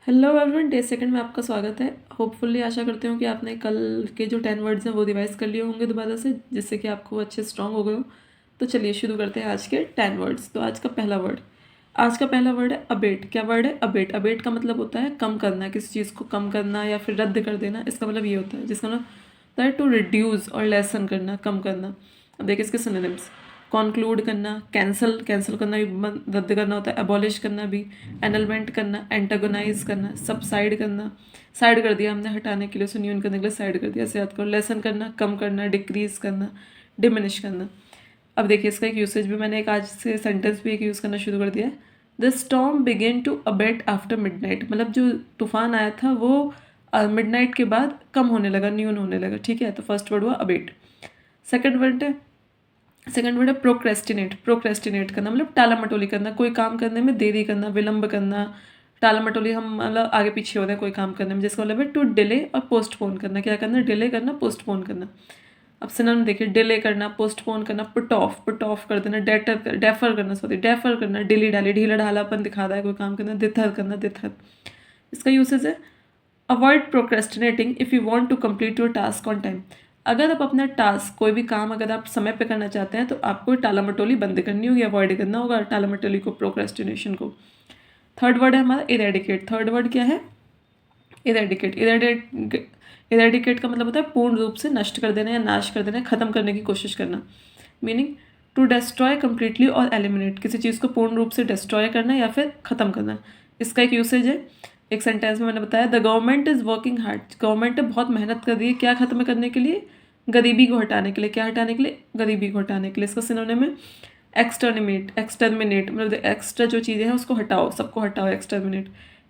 Hello everyone, day second में आपका स्वागत है। होपफुली आशा करती हूँ कि आपने कल के जो 10 वर्ड्स हैं वो रिवाइज कर लिए होंगे दोबारा से, जिससे कि आपको अच्छे स्ट्रांग हो गए हो। तो चलिए शुरू करते हैं आज के 10 वर्ड्स। तो आज का पहला वर्ड है अबेट। क्या वर्ड है? अबेट। अबेट का मतलब होता है कम करना, किसी चीज़ को कम करना या फिर रद्द कर देना। इसका मतलब ये होता है, जिसका मतलब होता है टू रिड्यूस और लेसन करना, कम करना। अब देखिए इसके सिनोनिम्स। कॉन्क्लूड करना, कैंसिल कैंसिल करना भी रद्द करना होता है। एबॉलिश करना भी, एनलमेंट करना, एंटागोनाइज करना, सबसाइड करना। साइड कर दिया हमने हटाने के लिए, उसे न्यून करने के लिए साइड कर दिया, ऐसे याद करो। लेसन करना, कम करना, डिक्रीज करना, डिमिनिश करना। अब देखिए इसका एक यूसेज भी मैंने एक आज से सेंटेंस भी एक यूज़ करना शुरू कर दिया है। The storm began to abate after midnight. मतलब जो तूफान आया था वो मिडनाइट के बाद कम होने लगा, न्यून होने लगा। ठीक है, तो फर्स्ट वर्ड हुआ अबेट। सेकंड वर्ड है प्रोक्रेस्टिनेट। प्रोक्रेस्टिनेट करना मतलब टाला मटोली करना, कोई काम करने में देरी करना, विलंब करना। टाला मटोली हम मतलब आगे पीछे हो रहे हैं कोई काम करने में, जिसका मतलब है टू डिले और पोस्टपोन करना। क्या करना? डिले करना, पोस्टपोन करना। अब सिनोनिम देखिए, डिले करना, पोस्टपोन करना, पुट ऑफ कर देना, डेफर करना, डेफर करना, डिली डाली, ढीला ढालापन दिखा रहा है कोई काम करना, दिथर करना, दिथर। इसका यूसेज है avoid procrastinating if you want to complete your task on time. अगर आप अपना टास्क, कोई भी काम अगर आप समय पे करना चाहते हैं तो आपको टाला मटोली बंद करनी होगी, अवॉइड करना होगा टाला मटोली को, प्रोक्रेस्टिनेशन को। थर्ड वर्ड है हमारा इरेडिकेट। थर्ड वर्ड क्या है? इरेडिकेट। इरेडिकेट का मतलब होता है पूर्ण रूप से नष्ट कर देना या नाश कर देना, खत्म करने की कोशिश करना। मीनिंग टू डिस्ट्रॉय कम्प्लीटली और एलिमिनेट, किसी चीज़ को पूर्ण रूप से डिस्ट्रॉय करना या फिर ख़त्म करना। इसका एक यूसेज है, एक सेंटेंस में मैंने बताया, the government is working hard. Government ने बहुत मेहनत कर रही है, क्या खत्म करने के लिए? गरीबी को हटाने के लिए। क्या हटाने के लिए? गरीबी को हटाने के लिए। इसका सिनोनिम है एक्सटर्मिनेट मतलब एक्स्ट्रा जो चीज़ें हैं उसको हटाओ, सबको हटाओ, एक्सटर्मिनेट।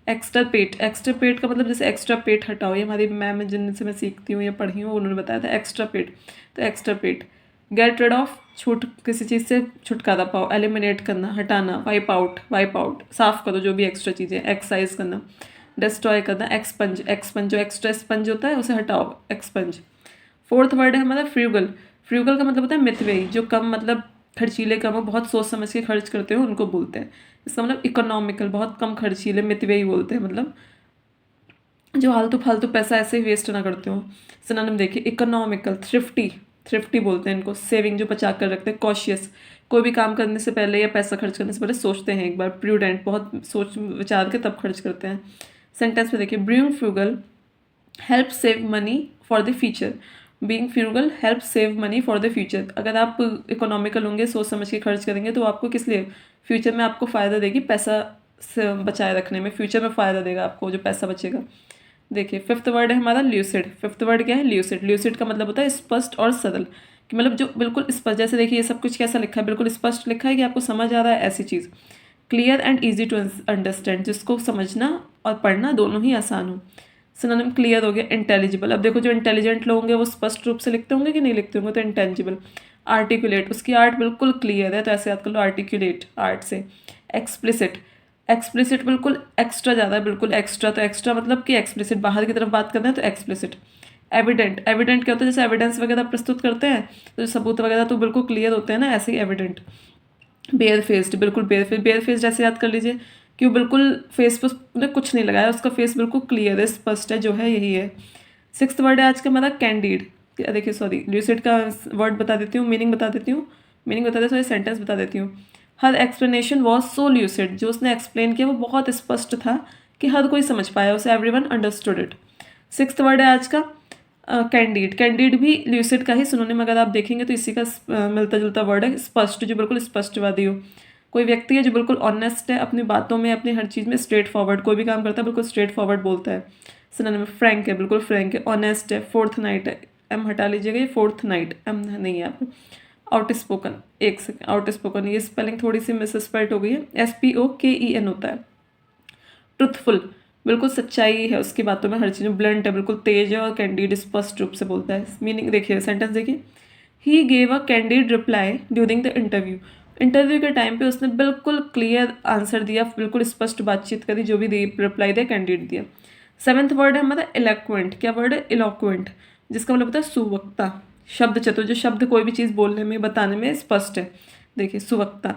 एक्स्ट्रा पेट का मतलब जैसे एक्स्ट्रा पेट हटाओ, ये हमारी मैम जिनसे मैं सीखती हूँ या पढ़ी हूँ उन्होंने बताया था एक्स्ट्रा पेट। तो एक्स्ट्रा पेट। गेट रेड ऑफ, छूट, किसी चीज़ से छुटकारा पाओ। एलिमिनेट करना, हटाना। वाइप आउट, साफ करो जो भी एक्स्ट्रा चीज़ें। एक्ससाइज करना, डिस्ट्रॉय करना। एक्सपंज जो एक्स्ट्रा स्पंज होता है उसे हटाओ, एक्सपंज। फोर्थ वर्ड है हमारा फ्रूगल। फ्रूगल का मतलब होता है मितव्ययी, जो कम मतलब खर्चीले, कम हो, बहुत सोच समझ के खर्च करते हो उनको बोलते हैं। इसका मतलब इकोनॉमिकल, बहुत कम खर्चीले, मितव्ययी बोलते हैं, मतलब जो आलतू फालतू पैसा ऐसे ही वेस्ट ना करते हो। सिनोनिम देखिए, इकोनॉमिकल, थ्रिफ्टी, थ्रिफ्टी बोलते हैं इनको। सेविंग, जो बचा कर रखते हैं। कॉशियस, कोई भी काम करने से पहले या पैसा खर्च करने से पहले सोचते हैं एक बार। प्रूडेंट, बहुत सोच विचार के तब खर्च करते हैं। सेंटेंस में देखिए, being frugal help save money for the future. Being frugal help save money for the future. अगर आप इकोनॉमिकल होंगे, सोच समझ के खर्च करेंगे, तो आपको किस लिए? फ्यूचर में आपको फ़ायदा देगी, पैसा से बचाए रखने में फ्यूचर में फ़ायदा देगा आपको जो पैसा बचेगा। देखिए फिफ्थ वर्ड है हमारा ल्यूसिड। फिफ्थ वर्ड क्या है? ल्यूसिड। ल्यूसिड का मतलब होता है स्पष्ट और सरल, कि मतलब जो बिल्कुल स्पष्ट, जैसे देखिए ये सब कुछ कैसा लिखा है, बिल्कुल स्पष्ट लिखा है कि आपको समझ आ रहा है, ऐसी चीज़। Clear and easy to understand, जिसको समझना और पढ़ना दोनों ही आसान हो। सिनोनिम क्लियर हो गया, इंटेलिजिबल। अब देखो जो इंटेलिजेंट लोग होंगे वो स्पष्ट रूप से लिखते होंगे कि नहीं लिखते होंगे, तो इंटेलिजिबल। आर्टिकुलेट, उसकी आर्ट बिल्कुल क्लियर है, तो ऐसे याद कर लो, आर्टिकुलेट, आर्ट से। एक्सप्लिसिट, एक्सप्लिसिट बिल्कुल एक्स्ट्रा ज़्यादा है, बिल्कुल एक्स्ट्रा। तो एक्स्ट्रा मतलब कि एक्सप्लिसिट, बाहर की तरफ बात करना है तो एक्सप्लिसिट। एविडेंट, एविडेंट क्या होता है? जैसे एविडेंस वगैरह प्रस्तुत करते हैं तो जो सबूत वगैरह तो बिल्कुल क्लियर होते हैं ना, ऐसे ही एविडेंट। बेयर फेस्ड, बिल्कुल बेयर फेस्ड ऐसे याद कर लीजिए कि वो बिल्कुल फेस पर उसने कुछ नहीं लगाया, उसका फेस बिल्कुल क्लियर है, स्पष्ट है, जो है यही है। सिक्स्थ वर्ड है आज का हमारा कैंडिड। देखिए सॉरी, ल्यूसिड का वर्ड बता देती हूँ, मीनिंग बता देती हूँ, सॉरी सेंटेंस बता देती हूँ। हर एक्सप्लेनेशन वॉज सो ल्यूसिड, जो उसने एक्सप्लेन किया वो बहुत स्पष्ट था कि हर कोई समझ पाया उसे, everyone understood it. Sixth word है आज का कैंडिड। कैंडिड भी ल्यूसिड का ही सिनोनिम अगर आप देखेंगे तो इसी का मिलता जुलता वर्ड है, स्पष्ट, जो बिल्कुल स्पष्टवादी हो। कोई व्यक्ति है जो बिल्कुल ऑनेस्ट है अपनी बातों में, अपनी हर चीज़ में स्ट्रेट फॉरवर्ड, कोई भी काम करता है बिल्कुल स्ट्रेट फॉरवर्ड बोलता है। सिनोनिम फ्रैंक है, बिल्कुल फ्रैंक है, ऑनेस्ट है। फोर्थ नाइट है, एम हटा लीजिएगा, ये फोर्थ नाइट, एम नहीं है आप। आउट स्पोकन, एक सेकेंड, आउट स्पोकन ये स्पेलिंग थोड़ी सी मिसस्पेल्ड हो गई है, SPOKEN होता है। ट्रुथफुल, बिल्कुल सच्चाई है उसकी बातों में, हर चीज़ में ब्लंट है, बिल्कुल तेज है। और कैंडिड, स्पष्ट रूप से बोलता है। मीनिंग देखिए, सेंटेंस देखिए, he gave a candid reply during the interview. Interview के टाइम पे उसने बिल्कुल क्लियर आंसर दिया, बिल्कुल स्पष्ट बातचीत करी, जो भी रिप्लाई दिया कैंडिड दिया। सेवन्थ वर्ड है हमारा इलेक्वेंट। क्या वर्ड है? इलोक्वेंट, जिसका मतलब होता है सुवक्ता, शब्द चतुर, जो शब्द कोई भी चीज़ बोलने में, बताने में स्पष्ट है। देखिए सुवक्ता।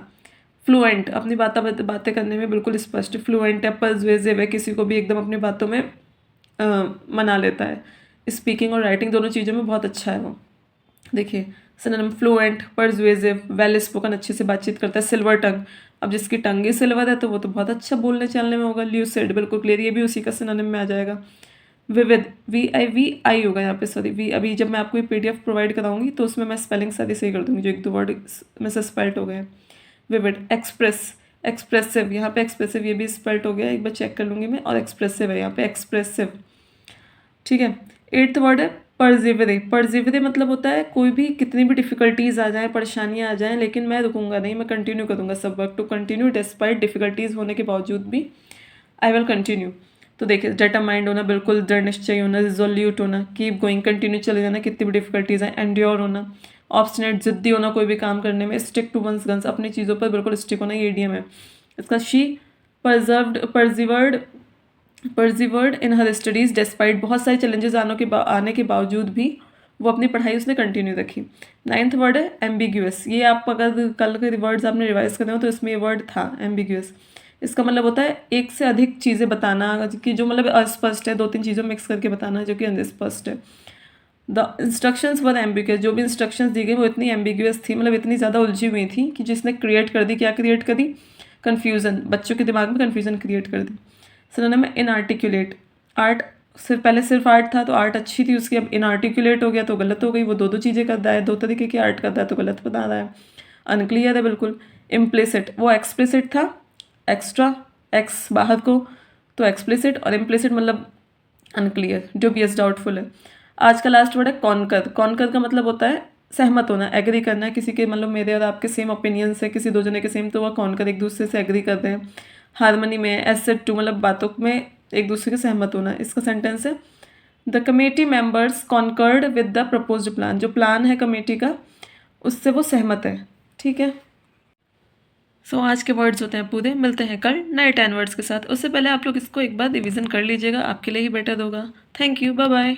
फ्लुएंट, अपनी बातें करने में बिल्कुल स्पष्ट, फ्लुएंट है, पर्सवेसिव है, किसी को भी एकदम अपनी बातों में मना लेता है। स्पीकिंग और राइटिंग दोनों चीज़ों में बहुत अच्छा है वो। देखिए सिनोनिम फ्लुएंट, पर्सवेसिव, वेल स्पोकन, अच्छे से बातचीत करता है, सिल्वर टंग, अब जिसकी टंग ही सिल्वर है तो वो तो बहुत अच्छा बोलने चलने में होगा। ल्यूसिड, बिल्कुल क्लियर, ये भी उसी का सिनोनिम में आ जाएगा। विविध, वी आई होगा यहाँ पे, सॉरी वी, अभी जब मैं आपको ये पीडीएफ प्रोवाइड कराऊंगी तो उसमें मैं स्पेलिंग सारी सही कर दूंगी जो एक दो वर्ड में से स्पेल्ट हो गए। विविड, एक्सप्रेस, एक्सप्रेसिव, यहाँ पे एक्सप्रेसिव ये भी स्पेल्ट हो गया, एक बार चेक कर लूँगी मैं, और एक्सप्रेसिव है यहाँ पे, एक्सप्रेसिव। ठीक है। एट्थ वर्ड है परजिवरे। परजिवरे मतलब होता है कोई भी कितनी भी डिफिकल्टीज आ जाएं, परेशानियां आ जाएं, लेकिन मैं रुकूंगा नहीं, मैं कंटिन्यू करूंगा सब work, to continue despite difficulties होने के बावजूद भी आई विल कंटिन्यू। तो देखिए डिटरमाइंड होना, बिल्कुल दृढ़ निश्चय होना, रिजोल्यूट होना, कीप गोइंग, कंटिन्यू चले जाना कितनी भी डिफिकल्टीज आए, एंड्योर होना, ऑब्स्टिनेट, जिद्दी होना कोई भी काम करने में, स्टिक टू वंस गन्स, अपनी चीज़ों पर बिल्कुल स्टिक होना, ये इडियम है इसका। She persevered in her studies despite, बहुत सारे चैलेंजेस आने के बावजूद भी वो अपनी पढ़ाई उसने कंटिन्यू रखी। नाइन्थ वर्ड है एम्बिग्यूअस, ये आप अगर कल के वर्ड्स आपने रिवाइज करने हो तो इसमें ये वर्ड था एम्बिग्यूअस। इसका मतलब होता है एक से अधिक चीज़ें बताना कि जो मतलब अस्पष्ट है, दो तीन चीज़ों मिक्स करके बताना जो कि अस्पष्ट है। द इंस्ट्रक्शंस वर एम्बिग्यूअस, जो भी इंस्ट्रक्शंस दी गई वो इतनी एम्बिग्यूअस थी, मतलब इतनी ज़्यादा उलझी हुई थी कि जिसने क्रिएट कर दी, क्या क्रिएट करी, कन्फ्यूज़न, बच्चों के दिमाग में कन्फ्यूज़न क्रिएट कर दी। सिनोनिम है इनआर्टिकुलेट, आर्ट, सिर्फ पहले सिर्फ आर्ट था तो आर्ट अच्छी थी उसकी, अब इनआर्टिकुलेट हो गया तो गलत हो गई, वो दो दो चीज़ें कर रहा है, दो तरीके की आर्ट कर रहा है तो गलत बता रहा है, अनक्लियर है बिल्कुल। इम्प्लिसिट, वो एक्सप्लिसिट था, एक्स्ट्रा, एक्स बाहर को, तो एक्सप्लिसिट, और इम्प्लिसिट मतलब अनक्लियर, ड्यूबियस, डाउटफुल है। आज का लास्ट वर्ड है कॉन्कर। कॉन्कर का मतलब होता है सहमत होना, एग्री करना है किसी के, मतलब मेरे और आपके सेम ओपिनियंस है किसी दो जने के सेम, तो वह कॉन्कर, एक दूसरे से एग्री करते हैं। हारमनी में, एसेट टू मतलब बातों में एक दूसरे के सहमत होना। इसका सेंटेंस है the committee members concurred with the proposed plan, जो प्लान है कमेटी का उससे वो सहमत है। ठीक है। सो आज के वर्ड्स होते हैं पूरे, मिलते हैं कल नए 10 वर्ड्स के साथ। उससे पहले आप लोग इसको एक बार रिवीजन कर लीजिएगा, आपके लिए ही बेटर होगा। Thank you, bye bye.